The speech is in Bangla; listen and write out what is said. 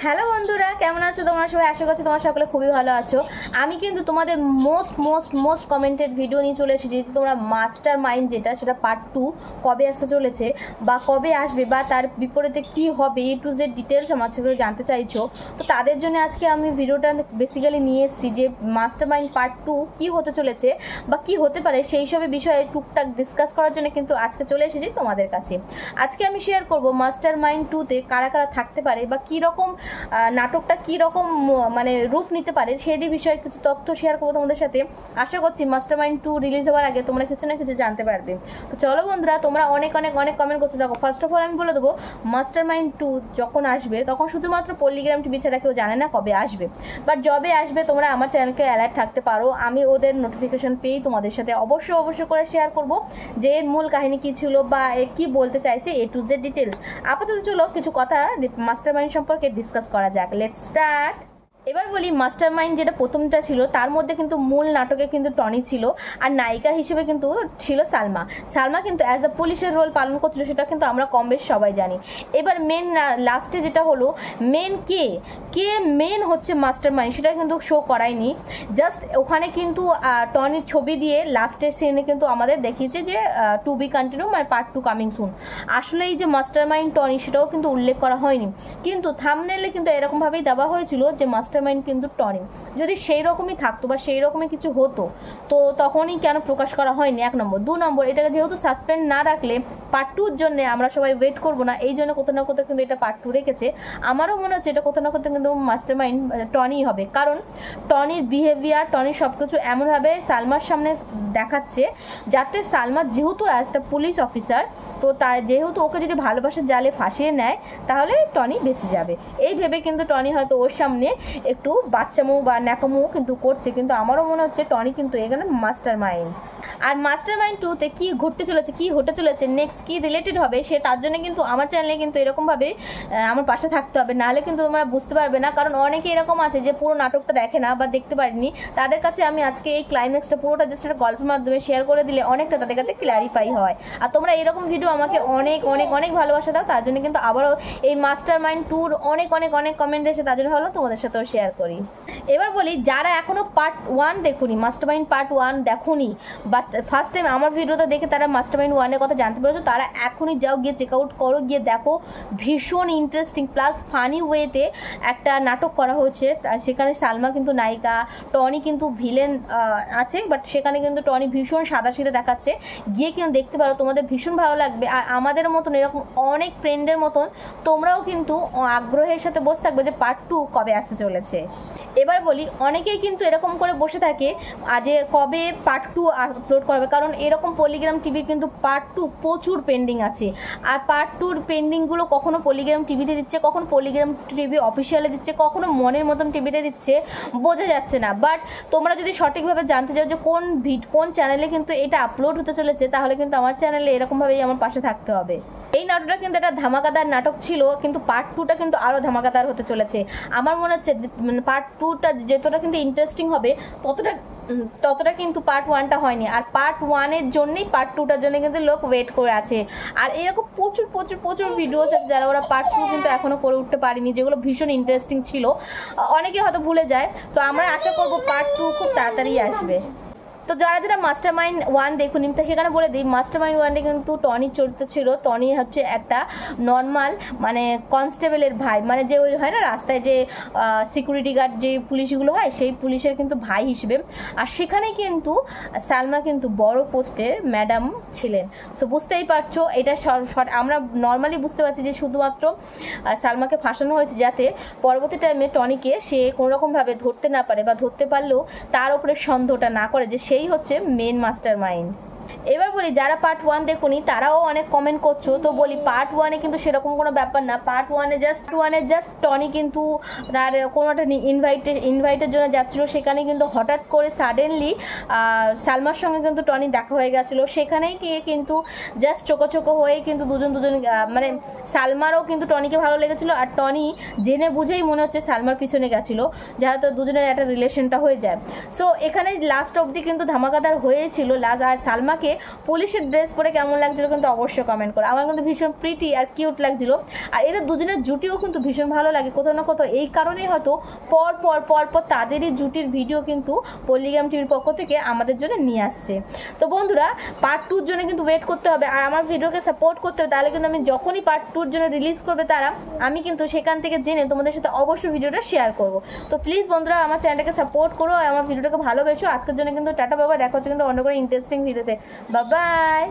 হ্যালো বন্ধুরা, কেমন আছো তোমরা সবাই? আশা করছি তোমরা সকলে খুবই ভালো আছো। আমি কিন্তু তোমাদের মোস্ট কমেন্টেড ভিডিও নিয়ে চলে এসেছি। তোমরা মাস্টার মাইন্ড যেটা, সেটা পার্ট 2 কবে আসতে চলেছে বা কবে আসবে বা তার বিপরীতে কি হবে, এ টু জেড ডিটেলস আমার সাথে জানতে চাইছো। তো তাদের জন্য আজকে আমি ভিডিওটা বেসিক্যালি নিয়ে এসেছি যে মাস্টার মাইন্ড পার্ট 2 কি হতে চলেছে বা কি হতে পারে সেই সব বিষয়ে টুকটাক ডিসকাস করার জন্য কিন্তু আজকে চলে এসেছি তোমাদের কাছে। আজকে আমি শেয়ার করব মাস্টার মাইন্ড 2-তে কারা কারা থাকতে পারে বা কী রকম নাটকটা কি রকম মানে রূপ নিতে পারে সেই বিষয়ে কিছু তথ্য শেয়ার করবো তোমাদের সাথে। আশা করছি মাস্টারমাইন্ড 2 রিলিজ হওয়ার আগে তোমরা কিছু না কিছু জানতে পারবে। তো চলো বন্ধুরা, তোমরা অনেক কমেন্ট করতে থাকো। ফার্স্ট অফ অল আমি বলে দেবো, মাস্টারমাইন্ড 2 যখন আসবে তখন শুধুমাত্র পল্লিগ্রাম টিভি ছাড়া কেউ জানে না কবে আসবে, বাট যবে আসবে তোমরা আমার চ্যানেলকে অ্যালার্ট থাকতে পারো। আমি ওদের নোটিফিকেশন পেয়েই তোমাদের সাথে অবশ্যই করে শেয়ার করব যে এর মূল কাহিনী কী ছিল বা কি বলতে চাইছে, এ টু জেড ডিটেলস। আপাতত চলো কিছু কথা মাস্টারমাইন্ড সম্পর্কে ডিসকাস করা যাক। Let's start. এবার বলি, মাস্টারমাইন্ড যেটা প্রথমটা ছিল তার মধ্যে কিন্তু মূল নাটকে কিন্তু টনি ছিল, আর নায়িকা হিসেবে কিন্তু ছিল সালমা কিন্তু অ্যাজ আ পুলিশের রোল পালন করছিল, সেটা কিন্তু আমরা কম বেশ সবাই জানি। এবার মেন লাস্টে যেটা হলো, কে মেন হচ্ছে মাস্টারমাইন্ড সেটা কিন্তু শো করায়নি। জাস্ট ওখানে কিন্তু টনির ছবি দিয়ে লাস্টের সিনে কিন্তু আমাদের দেখিয়েছে যে টু বি কন্টিনিউ, মানে পার্ট 2 কামিং সুন। আসলে এই যে মাস্টারমাইন্ড টনি সেটাও কিন্তু উল্লেখ করা হয়নি, কিন্তু থাম্বনেইলে কিন্তু এরকমভাবেই দেওয়া হয়েছিল যে মাস্টারমাইন্ড কিন্তু টনি। যদি সেই রকমই থাকতো বা সেই রকমই কিছু হতো তো তখনই কেন প্রকাশ করা হয়নি, 1 নম্বর। 2 নম্বর, এটাকে যেহেতু সাসপেন্ড না রাখলে পার্ট 2-র জন্য আমরা সবাই ওয়েট করবো না, এই জন্য কোথাও না কোথাও কিন্তু এটা পার্ট 2 রেখেছে। আমারও মনে হচ্ছে এটা কোথাও না কোথাও কিন্তু মাস্টারমাইন্ড টনি হবে, কারণ টনির বিহেভিয়ার, টনির সব কিছু এমনভাবে সালমার সামনে দেখাচ্ছে যাতে সালমা যেহেতু একটা পুলিশ অফিসার, তো তার যেহেতু ওকে যদি ভালোবাসার জালে ফাঁসিয়ে নেয় তাহলে টনি বেঁচে যাবে, এই ভেবে কিন্তু টনি হয়তো ওর সামনে একটু বাচ্চামো বা ন্যাকামো কিন্তু করছে। কিন্তু আমারও মনে হচ্ছে টনি কিন্তু এখানে মাস্টারমাইন্ড। আর মাস্টারমাইন্ড 2-তে কি ঘটতে চলেছে, কি হতে চলেছে, নেক্সট কি রিলেটেড হবে, সে তার জন্য কিন্তু আমার চ্যানেলে কিন্তু এরকমভাবে আমার পাশে থাকতে হবে, নাহলে কিন্তু তোমরা বুঝতে পারবে না। কারণ অনেকে এরকম আছে যে পুরো নাটকটা দেখে না বা দেখতে পারেনি, তাদের কাছে আমি আজকে এই ক্লাইম্যাক্সটা পুরোটা জাস্ট একটা গল্পের মাধ্যমে শেয়ার করে দিলে অনেকটা তাদের কাছে ক্ল্যারিফাই হয়। আর তোমরা এরকম ভিডিও আমাকে অনেক ভালোবাসা দাও, তার জন্য কিন্তু আবারও এই মাস্টারমাইন্ড 2-র অনেক কমেন্ট এসে তার জন্য ভালো তোমাদের সাথেও শেয়ার করি। এবার বলি, যারা এখনো পার্ট 1 দেখুনি, মাস্টারমাইন্ড পার্ট 1 দেখুনি বা ফার্স্ট টাইম আমার ভিডিওটা দেখে তারা মাস্টারমাইন্ড 1-এর কথা জানতে পেরেছো, তারা এখনই যাও, গিয়ে চেক আউট করো, গিয়ে দেখো। ভীষণ ইন্টারেস্টিং প্লাস ফানি ওয়েতে একটা নাটক করা হয়েছে। সেখানে সালমা কিন্তু নায়িকা, টনি কিন্তু ভিলেন আছে, বাট সেখানে কিন্তু টনি ভীষণ সাদাসিধে দেখাচ্ছে। গিয়ে কিন্তু দেখতে পারো, তোমাদের ভীষণ ভালো লাগবে। আর আমাদের মতন এরকম অনেক ফ্রেন্ডের মতন তোমরাও কিন্তু আগ্রহের সাথে বসে থাকবে যে পার্ট 2 কবে আসতে চলেছে। এবার বলি, অনেকেই কিন্তু এরকম করে বসে থাকে যে কবে পার্ট 2 আপলোড করবে, কারণ এরকম পল্লিগ্রাম টিভির কিন্তু পার্ট 2 প্রচুর পেন্ডিং আছে। আর পার্ট 2-র পেন্ডিংগুলো কখনো পল্লিগ্রাম টিভিতে দিচ্ছে, কখনো পল্লিগ্রাম টিভি অফিসিয়ালে দিচ্ছে, কখনো মনের মতন টিভিতে দিচ্ছে, বোঝা যাচ্ছে না। বাট তোমরা যদি সঠিকভাবে জানতে চাও যে কোন চ্যানেলে কিন্তু এটা আপলোড হতে চলেছে, তাহলে কিন্তু আমার চ্যানেলে এরকমভাবেই আমার পাশে থাকতে হবে। এই নাটকটা কিন্তু একটা ধামাকাদার নাটক ছিল, কিন্তু পার্ট 2টা কিন্তু আরও ধামাকাদার হতে চলেছে। আমার মনে হচ্ছে পার্ট 2টা যতটা কিন্তু ইন্টারেস্টিং হবে ততটা কিন্তু পার্ট 1টা হয়নি। আর পার্ট 1-এর জন্যই পার্ট 2টার জন্য কিন্তু লোক ওয়েট করে আছে। আর এরকম প্রচুর ভিডিওস আছে যারা ওরা পার্ট 2 কিন্তু এখনও করে উঠতে পারেনি, যেগুলো ভীষণ ইন্টারেস্টিং ছিল। অনেকে হয়তো ভুলে যায়, তো আমরা আশা করবো পার্ট 2 খুব তাড়াতাড়ি আসবে। তো যারা মাস্টারমাইন্ড 1 দেখুন, সেখানে বলে দিই, মাস্টারমাইন্ড 1-এ কিন্তু টনির চরিত্র ছিল। টনি হচ্ছে একটা নর্মাল, মানে কনস্টেবলের ভাই, মানে যে ওই হয় না রাস্তায় যে সিকিউরিটি গার্ড যে পুলিশগুলো হয়, সেই পুলিশের কিন্তু ভাই হিসেবে। আর সেখানে কিন্তু সালমা কিন্তু বড় পোস্টের ম্যাডাম ছিলেন। সো বুঝতেই পারছো, এটা আমরা নর্মালি বুঝতে পারছি যে শুধুমাত্র সালমাকে ফাঁসানো হয়েছে যাতে পরবর্তী টাইমে টনিকে সে কোনোরকমভাবে ধরতে না পারে, বা ধরতে পারলেও তার উপরে সন্দেহটা না করে যে সেই হচ্ছে মেন মাস্টারমাইন্ড। এবার বলি, যারা পার্ট 1 দেখুনি তারাও অনেক কমেন্ট করছো, তো বলি পার্ট 1-এ কিন্তু সেরকম কোনো ব্যাপার না। পার্ট 1-এ জাস্ট টনি কিন্তু তার কোনো একটা ইনভাইটের জন্য যাচ্ছিলো, সেখানে কিন্তু হঠাৎ করে সাডেনলি সালমার সঙ্গে কিন্তু টনি দেখা হয়ে গেছিলো। সেখানেই গিয়ে কিন্তু জাস্ট চোখো হয়ে কিন্তু দুজন মানে সালমারও কিন্তু টনিকে ভালো লেগেছিলো, আর টনি জেনে বুঝেই মনে হচ্ছে সালমার পিছনে গেছিলো, যাতে দুজনের একটা রিলেশনটা হয়ে যায়। সো এখানে লাস্ট অবধি কিন্তু ধামাকাদার হয়েছিল লাস্ট। আর সালমা আমাকে পুলিশের ড্রেস পরে কেমন লাগছিল কিন্তু অবশ্যই কমেন্ট করো। আমার কিন্তু ভীষণ প্রিটি আর কিউট লাগছিল। আর এদের দুজনের জুটিও কিন্তু ভীষণ ভালো লাগে কোথাও না কোথাও, এই কারণেই হয়তো পর পর পর পর তাদেরই জুটির ভিডিও কিন্তু পল্লিগ্রাম টিভির পক্ষ থেকে আমাদের জন্য নিয়ে আসছে। তো বন্ধুরা পার্ট 2-র জন্য কিন্তু ওয়েট করতে হবে আর আমার ভিডিওকে সাপোর্ট করতে হবে, তাহলে কিন্তু আমি যখনই পার্ট 2-র জন্য রিলিজ করবে তারা, আমি কিন্তু সেখান থেকে জেনে তোমাদের সাথে অবশ্যই ভিডিওটা শেয়ার করব। তো প্লিজ বন্ধুরা আমার চ্যানেলটাকে সাপোর্ট করো, আমার ভিডিওটাকে ভালোবেসো। আজকের জন্য কিন্তু টাটা বাবা, দেখা হচ্ছে কিন্তু অন্য কোনো ইন্টারেস্টিং ভিডিওতে। Bye bye.